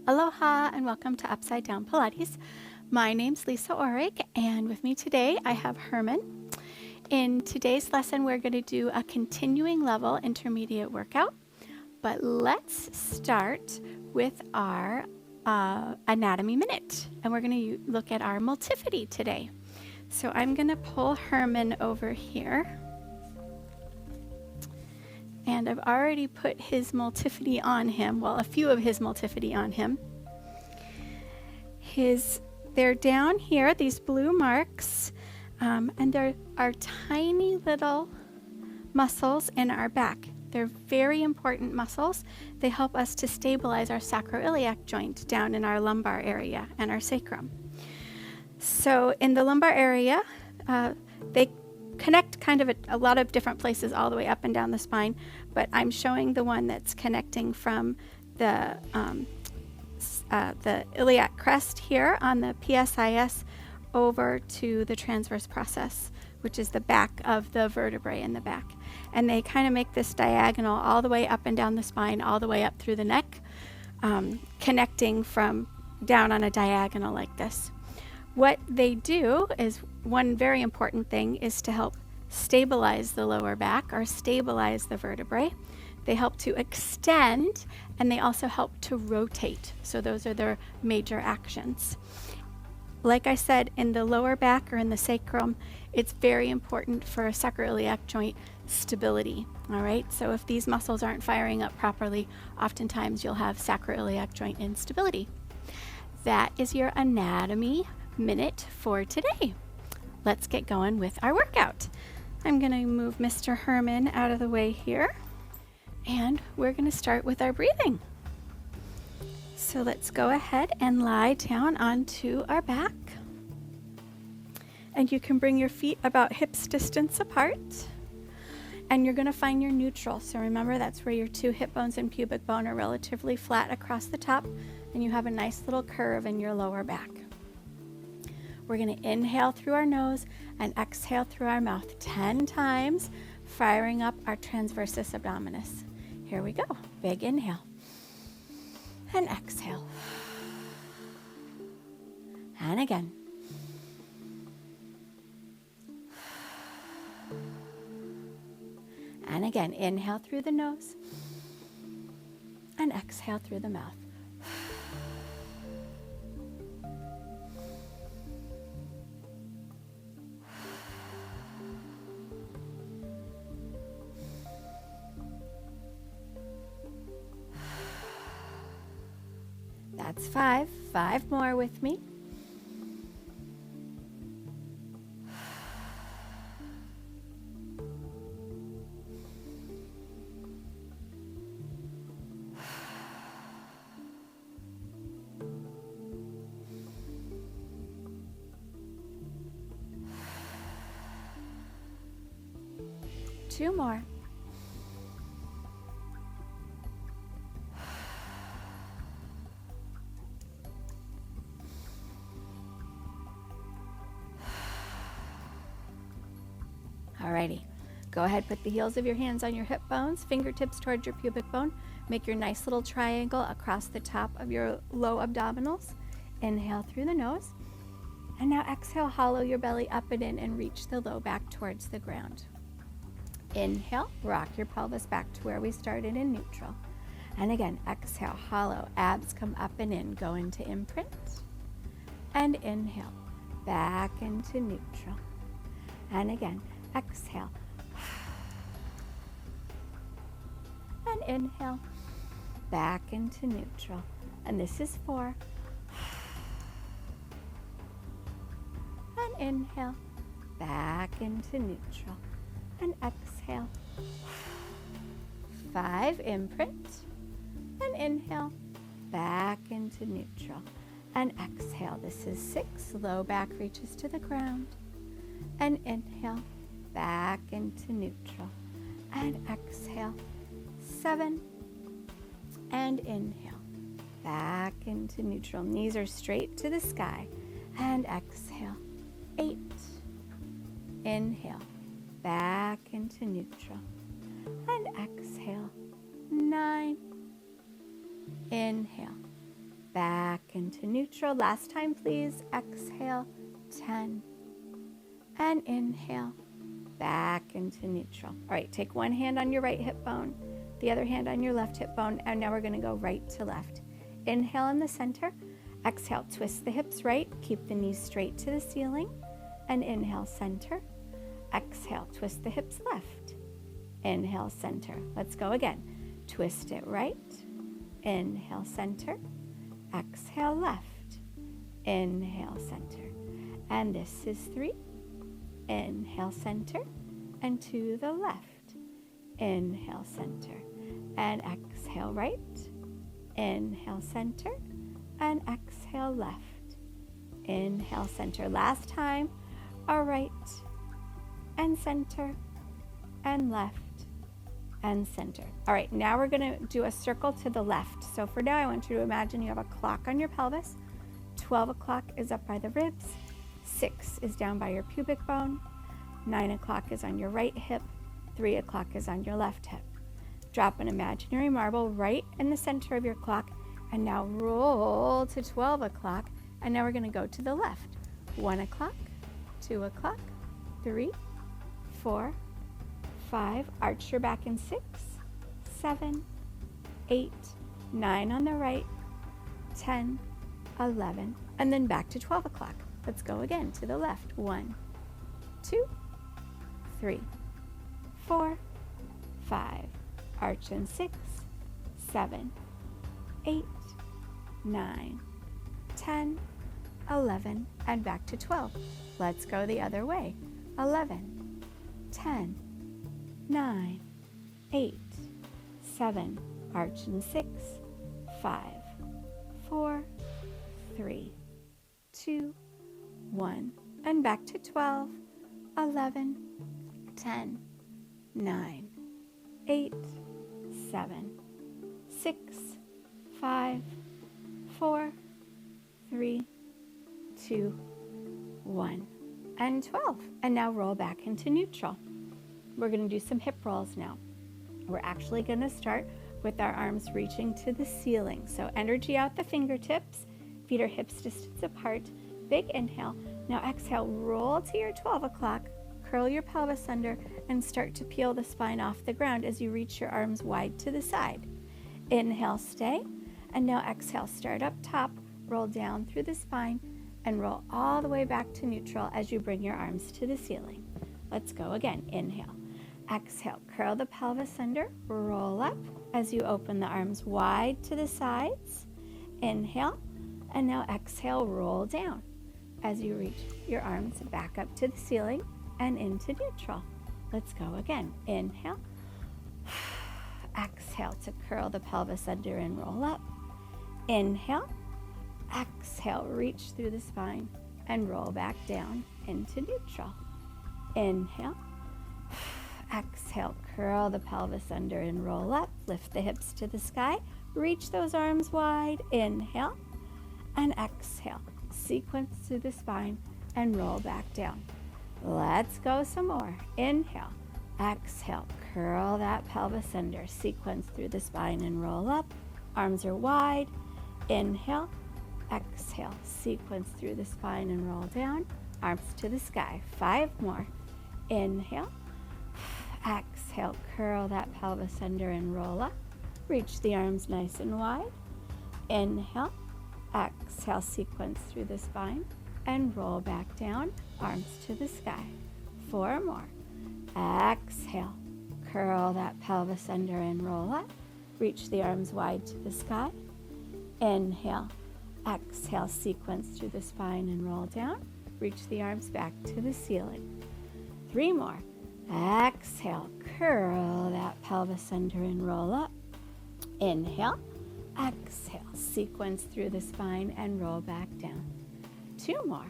Aloha and welcome to Upside Down Pilates. My name's Lisa Orrig, and with me today I have Herman. In today's lesson, we're going to do a continuing level intermediate workout, but let's start with our anatomy minute, and we're going to look at our multifidi today. So I'm going to pull Herman over here. And I've already put his multifidi on him, well, a few of his multifidi on him. They're down here, these blue marks, and there are tiny little muscles in our back. They're very important muscles. They help us to stabilize our sacroiliac joint down in our lumbar area and our sacrum. So in the lumbar area, they connect kind of a lot of different places all the way up and down the spine, but I'm showing the one that's connecting from the iliac crest here on the PSIS over to the transverse process, which is the back of the vertebrae in the back. And they kind of make this diagonal all the way up and down the spine, all the way up through the neck, connecting from down on a diagonal like this. What they do is, one very important thing is to help stabilize the lower back or stabilize the vertebrae. They help to extend, and they also help to rotate. So those are their major actions. Like I said, in the lower back or in the sacrum, it's very important for sacroiliac joint stability. All right, so if these muscles aren't firing up properly, oftentimes you'll have sacroiliac joint instability. That is your anatomy minute for today. Let's get going with our workout. I'm going to move Mr. Herman out of the way here, and we're going to start with our breathing. So let's go ahead and lie down onto our back, and you can bring your feet about hips distance apart, and you're going to find your neutral. So remember, that's where your two hip bones and pubic bone are relatively flat across the top, and you have a nice little curve in your lower back. We're going to inhale through our nose and exhale through our mouth 10 times, firing up our transversus abdominis. Here we go. Big inhale. And exhale. And again. And again. Inhale through the nose and exhale through the mouth. That's 5. 5 more with me. Two more. Alrighty, go ahead, put the heels of your hands on your hip bones, fingertips towards your pubic bone. Make your nice little triangle across the top of your low abdominals. Inhale through the nose. And now exhale, hollow your belly up and in and reach the low back towards the ground. Inhale, rock your pelvis back to where we started in neutral. And again, exhale, hollow, abs come up and in, go into imprint. And inhale, back into neutral. And again, exhale. And inhale, back into neutral. And this is 4. And inhale, back into neutral. And exhale. 5, imprint. And inhale, back into neutral. And exhale. This is 6, low back reaches to the ground. And inhale, back into neutral. And exhale. 7. And inhale, back into neutral. Knees are straight to the sky. And exhale. 8. Inhale, back into neutral. And exhale. 9. Inhale, back into neutral. Last time, please. Exhale, 10. And inhale, back into neutral. All right, take one hand on your right hip bone, the other hand on your left hip bone, and now we're going to go right to left. Inhale in the center. Exhale, twist the hips right. Keep the knees straight to the ceiling. And inhale, center. Exhale, twist the hips left. Inhale, center. Let's go again. Twist it right. Inhale, center. Exhale, left. Inhale, center. And this is 3. Inhale, center. And to the left. Inhale, center. And exhale, right. Inhale, center. And exhale, left. Inhale, center. Last time. All right. And center. And left. And center. All right, now we're going to do a circle to the left. So for now, I want you to imagine you have a clock on your pelvis. 12 o'clock is up by the ribs. 6 is down by your pubic bone. 9 o'clock is on your right hip. 3 o'clock is on your left hip. Drop an imaginary marble right in the center of your clock, and now roll to 12 o'clock. And now we're going to go to the left. 1 o'clock, 2 o'clock, 3, 4, 5, arch your back in 6, 7, 8, 9 on the right, 10, 11, and then back to 12 o'clock. Let's go again to the left. 1, 2, 3, 4, 5, arch in 6, 7, 8, 9, 10, 11, and back to 12. Let's go the other way. 11, 10, 9, 8, 7, arch in 6, 5, 4, 3, 2, 1, and back to 12, 11, 10, 9, 8, 7, 6, 5, 4, 3, 2, 1, and 12. And now roll back into neutral. We're going to do some hip rolls now. We're actually going to start with our arms reaching to the ceiling. So energy out the fingertips, feet are hips distance apart. Big inhale. Now exhale, roll to your 12 o'clock, curl your pelvis under, and start to peel the spine off the ground as you reach your arms wide to the side. Inhale, stay. And now exhale, start up top, roll down through the spine, and roll all the way back to neutral as you bring your arms to the ceiling. Let's go again. Inhale. Exhale, curl the pelvis under, roll up as you open the arms wide to the sides. Inhale, and now exhale, roll down as you reach your arms back up to the ceiling and into neutral. Let's go again. Inhale. Exhale to curl the pelvis under and roll up. Inhale. Exhale, reach through the spine and roll back down into neutral. Inhale. Exhale, curl the pelvis under and roll up. Lift the hips to the sky. Reach those arms wide. Inhale and exhale. Sequence through the spine and roll back down. Let's go some more. Inhale. Exhale, curl that pelvis under. Sequence through the spine and roll up. Arms are wide. Inhale. Exhale, sequence through the spine and roll down. Arms to the sky. 5 more. Inhale. Exhale, curl that pelvis under and roll up. Reach the arms nice and wide. Inhale. Exhale, sequence through the spine and roll back down. Arms to the sky. 4 more. Exhale, curl that pelvis under and roll up. Reach the arms wide to the sky. Inhale. Exhale, sequence through the spine and roll down. Reach the arms back to the ceiling. 3 more. Exhale, curl that pelvis under and roll up. Inhale. Exhale, sequence through the spine and roll back down. 2 more.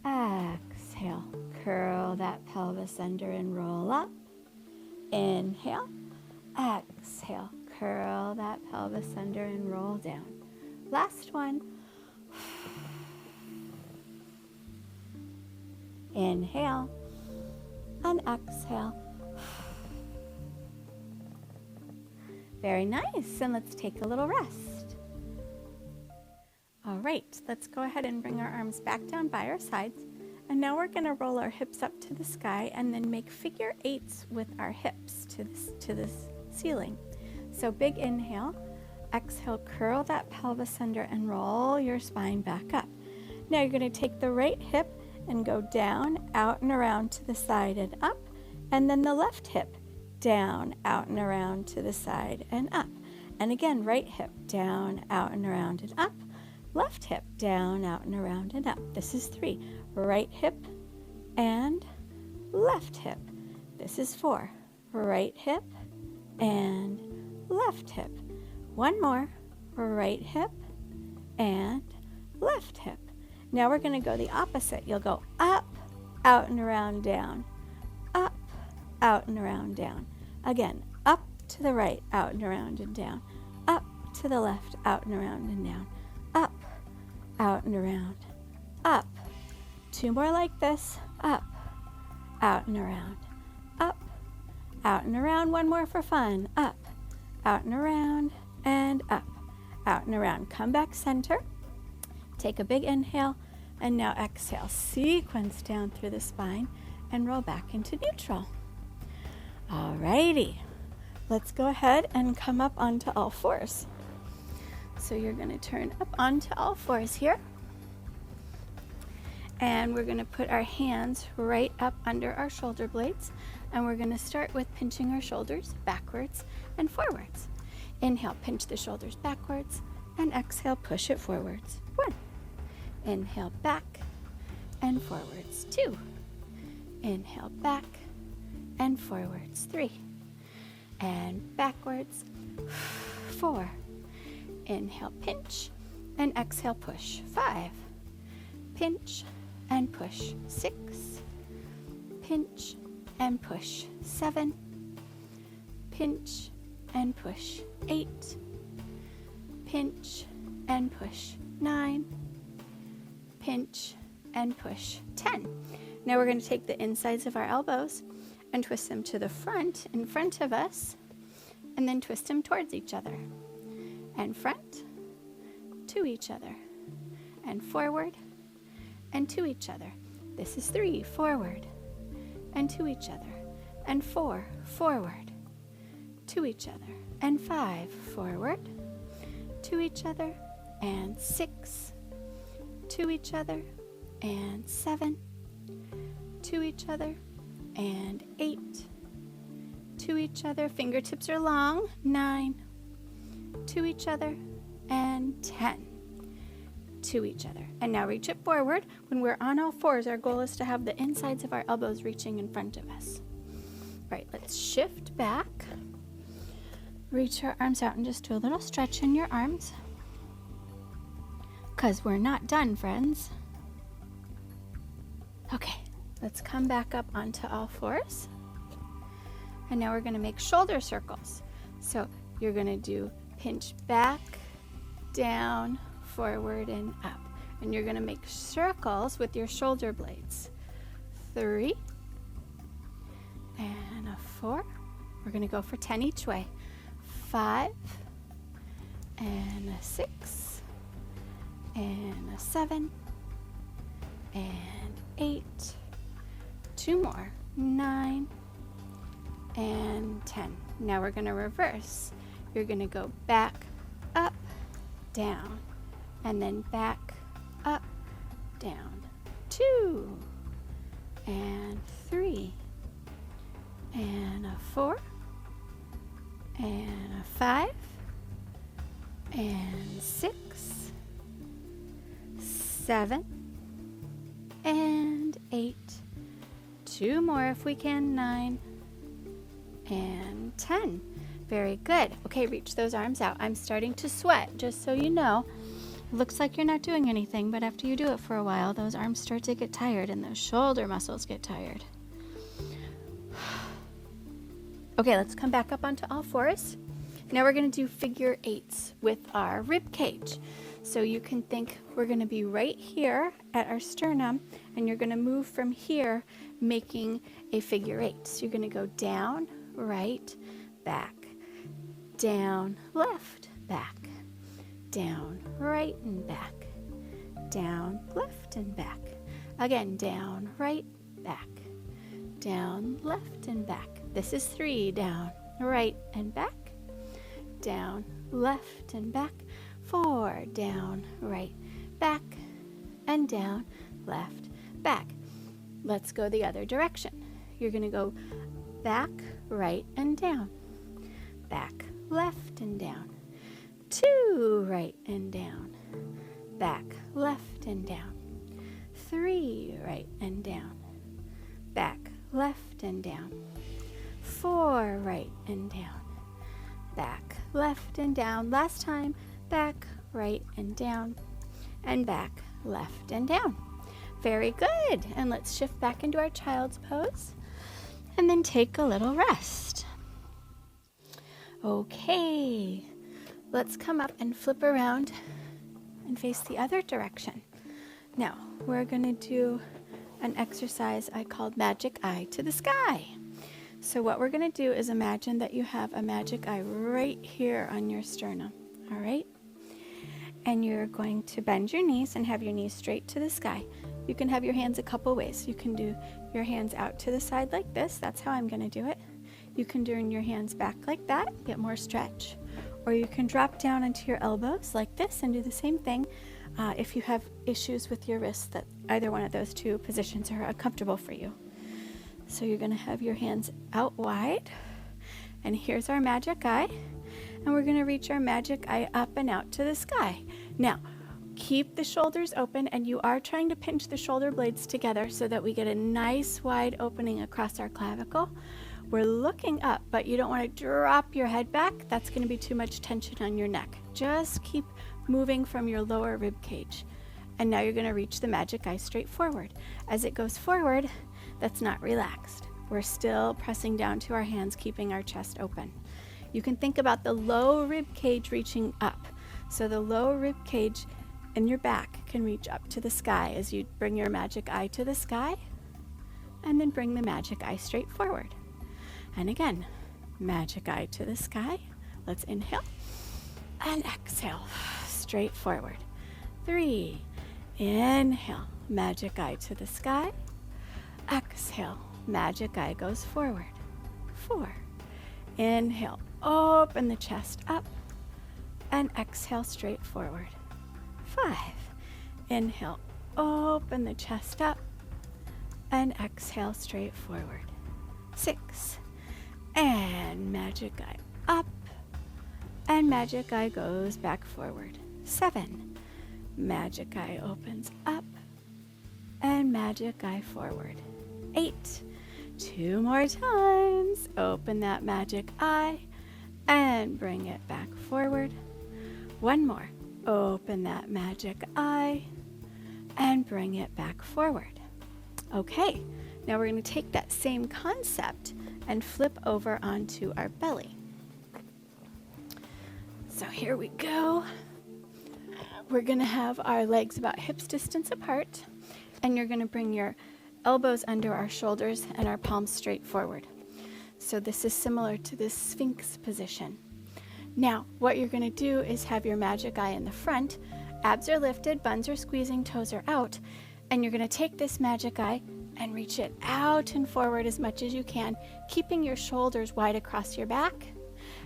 Exhale, curl that pelvis under and roll up. Inhale. Exhale, curl that pelvis under and roll down. Last one. Inhale and exhale. Very nice. And let's take a little rest. All right, let's go ahead and bring our arms back down by our sides. And now we're going to roll our hips up to the sky and then make figure eights with our hips to the ceiling. So big inhale, exhale, curl that pelvis under and roll your spine back up. Now you're going to take the right hip and go down, out and around to the side and up, and then the left hip down, out and around to the side and up. And again, right hip down, out and around and up, left hip down, out and around and up. This is 3. Right hip and left hip. This is 4. Right hip and left hip. One more. Right hip and left hip. Now we're going to go the opposite. You'll go up, out and around, down. Up, out and around, down. Again, up to the right, out and around and down. Up to the left, out and around and down. Up, out and around, up. 2 more like this. Up, out and around, up, out and around. One more for fun. Up, out and around, and up, out and around. Come back center. Take a big inhale, and now exhale. Sequence down through the spine and roll back into neutral. Alrighty, let's go ahead and come up onto all fours. So you're going to turn up onto all fours here. And we're going to put our hands right up under our shoulder blades. And we're going to start with pinching our shoulders backwards and forwards. Inhale, pinch the shoulders backwards, and exhale, push it forwards. 1. Inhale, back and forwards. 2. Inhale, back and forwards. 3. And backwards. 4. Inhale, pinch, and exhale, push. 5. Pinch and push. 6. Pinch and push. 7. Pinch and push. 8. Pinch and push. 9. Pinch and push. 10. Now we're going to take the insides of our elbows and twist them to the front, in front of us, and then twist them towards each other. And front, to each other, and forward, and to each other. This is 3, forward, and to each other, and 4, forward, to each other, and 5, forward, to each other, and 6, to each other, and 7, to each other, and 8, to each other. Fingertips are long. 9, to each other, and 10, to each other. And now reach it forward. When we're on all fours, our goal is to have the insides of our elbows reaching in front of us. All right, let's shift back. Reach our arms out and just do a little stretch in your arms, because we're not done, friends. Okay, let's come back up onto all fours. And now we're going to make shoulder circles. So you're going to do pinch back, down, forward, and up. And you're going to make circles with your shoulder blades. 3 and a 4. We're going to go for 10 each way. 5 and a 6 and a 7 and 8. 2 more. 9 and 10. Now we're going to reverse. You're going to go back, up, down, and then back, up, down. 2 and 3 and a 4 and a 5 and 6, 7 and 8. 2 more if we can. 9 and 10. Very good. Okay, reach those arms out. I'm starting to sweat, just so you know. It looks like you're not doing anything, but after you do it for a while, those arms start to get tired and those shoulder muscles get tired. Okay, let's come back up onto all fours. Now we're going to do figure eights with our rib cage. So you can think we're going to be right here at our sternum, and you're going to move from here making a figure eight. So you're going to go down, right, back, down, left, back, down, right, and back, down, left and back. Again, down, right, back. Down, left and back. This is 3, down, right and back. Down, left and back. 4, down, right, back, and down, left, back. Let's go the other direction. You're going to go back, right, and down. Back, left, and down. 2, right, and down. Back, left, and down. 3, right, and down. Back, left, and down. 4, right, and down. Back, left, and down. Last time, back, right, and down. And back, left, and down. Very good. And let's shift back into our child's pose and then take a little rest. Okay, let's come up and flip around and face the other direction. Now, we're going to do an exercise I called Magic Eye to the Sky. So what we're going to do is imagine that you have a magic eye right here on your sternum, all right? And you're going to bend your knees and have your knees straight to the sky. You can have your hands a couple ways. You can do your hands out to the side like this. That's how I'm going to do it. You can turn your hands back like that, get more stretch. Or you can drop down onto your elbows like this and do the same thing if you have issues with your wrists, that either one of those two positions are uncomfortable for you. So you're going to have your hands out wide. And here's our magic eye. And we're going to reach our magic eye up and out to the sky. Now, keep the shoulders open, and you are trying to pinch the shoulder blades together so that we get a nice wide opening across our clavicle. We're looking up, but you don't want to drop your head back. That's going to be too much tension on your neck. Just keep moving from your lower rib cage. And now you're going to reach the magic eye straight forward. As it goes forward, that's not relaxed. We're still pressing down to our hands, keeping our chest open. You can think about the low rib cage reaching up. So the low rib cage in your back can reach up to the sky as you bring your magic eye to the sky, and then bring the magic eye straight forward. And again, magic eye to the sky. Let's inhale and exhale, straight forward. 3, inhale, magic eye to the sky. Exhale, magic eye goes forward. 4, inhale, open the chest up, and exhale straight forward. 5, inhale, open the chest up, and exhale straight forward. 6, and magic eye up, and magic eye goes back forward. 7, magic eye opens up, and magic eye forward. 8, 2 more times, open that magic eye, and bring it back forward. 1 more, open that magic eye, and bring it back forward. Okay, now we're going to take that same concept and flip over onto our belly. So here we go. We're going to have our legs about hips distance apart, and you're going to bring your elbows under our shoulders and our palms straight forward. So this is similar to this Sphinx position. Now, what you're going to do is have your magic eye in the front, abs are lifted, buns are squeezing, toes are out, and you're going to take this magic eye and reach it out and forward as much as you can, keeping your shoulders wide across your back.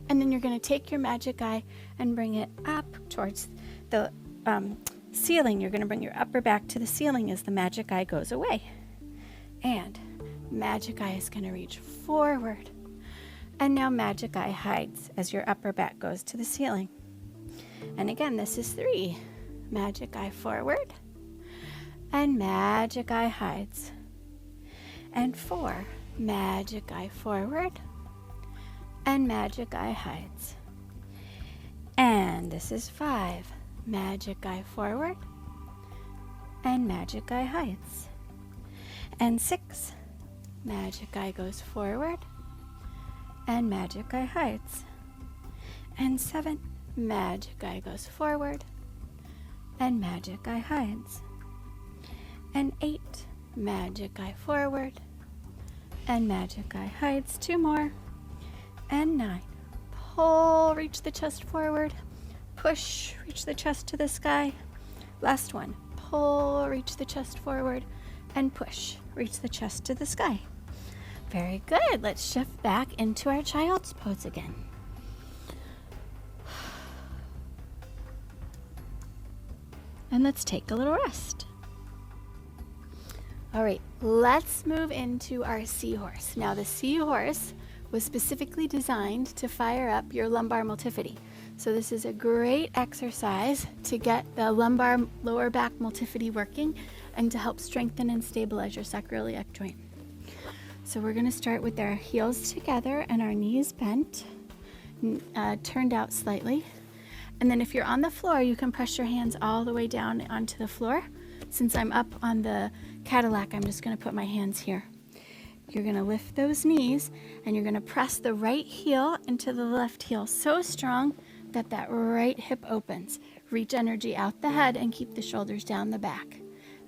And then you're going to take your magic eye and bring it up towards the ceiling. You're going to bring your upper back to the ceiling as the magic eye goes away. And magic eye is going to reach forward. And now magic eye hides as your upper back goes to the ceiling. And again, this is 3. Magic eye forward. And magic eye hides. And 4. Magic eye forward. And magic eye hides. And this is 5. Magic eye forward. And magic eye hides. And 6. Magic eye goes forward. And magic eye hides. And 7. Magic eye goes forward. And magic eye hides. And 8. Magic eye forward. And magic eye hides. 2 more. And 9. Pull, reach the chest forward. Push, reach the chest to the sky. Last one. pull, reach the chest forward, and push, reach the chest to the sky. Very good. Let's shift back into our child's pose again. And let's take a little rest. All right, let's move into our seahorse. Now the seahorse was specifically designed to fire up your lumbar multifidi. So this is a great exercise to get the lumbar lower back multifidi working and to help strengthen and stabilize your sacroiliac joint. So we're going to start with our heels together and our knees bent, turned out slightly. And then if you're on the floor, you can press your hands all the way down onto the floor. Since I'm up on the Cadillac, I'm just going to put my hands here. You're going to lift those knees and you're going to press the right heel into the left heel so strong that that right hip opens. Reach energy out the head and keep the shoulders down the back.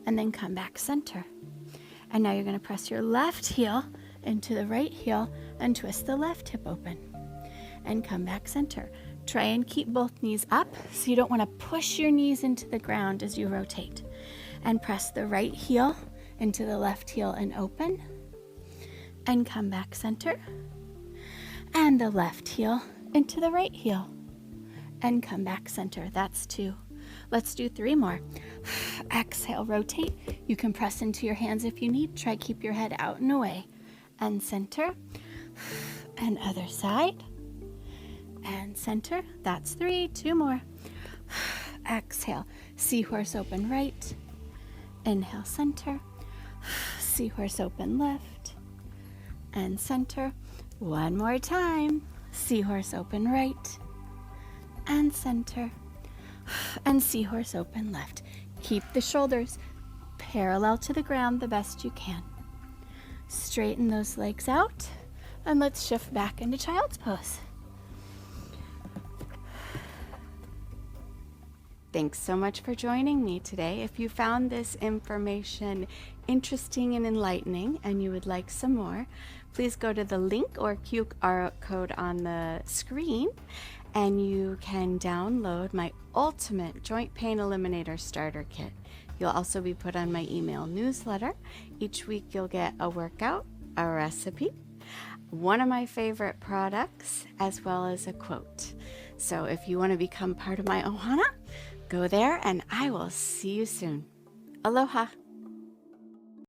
And then come back center. And now you're going to press your left heel into the right heel and twist the left hip open. And come back center. Try and keep both knees up so you don't want to push your knees into the ground as you rotate. And press the right heel into the left heel and open. And come back center. And the left heel into the right heel. And come back center. That's 2. Let's do 3 more. Exhale, rotate. You can press into your hands if you need. Try keep your head out and away. And center. And other side. And center. That's 3. 2 more. Exhale. Seahorse open right. Inhale, center. Seahorse open left. And center. 1 more time. Seahorse open right. And center. And seahorse open left. Keep the shoulders parallel to the ground the best you can. Straighten those legs out. And let's shift back into child's pose. Thanks so much for joining me today. If you found this information interesting and enlightening and you would like some more, please go to the link or QR code on the screen and you can download my ultimate joint pain eliminator starter kit. You'll also be put on my email newsletter. Each week you'll get a workout, a recipe, one of my favorite products, as well as a quote. So if you want to become part of my ohana, go there and I will see you soon. Aloha.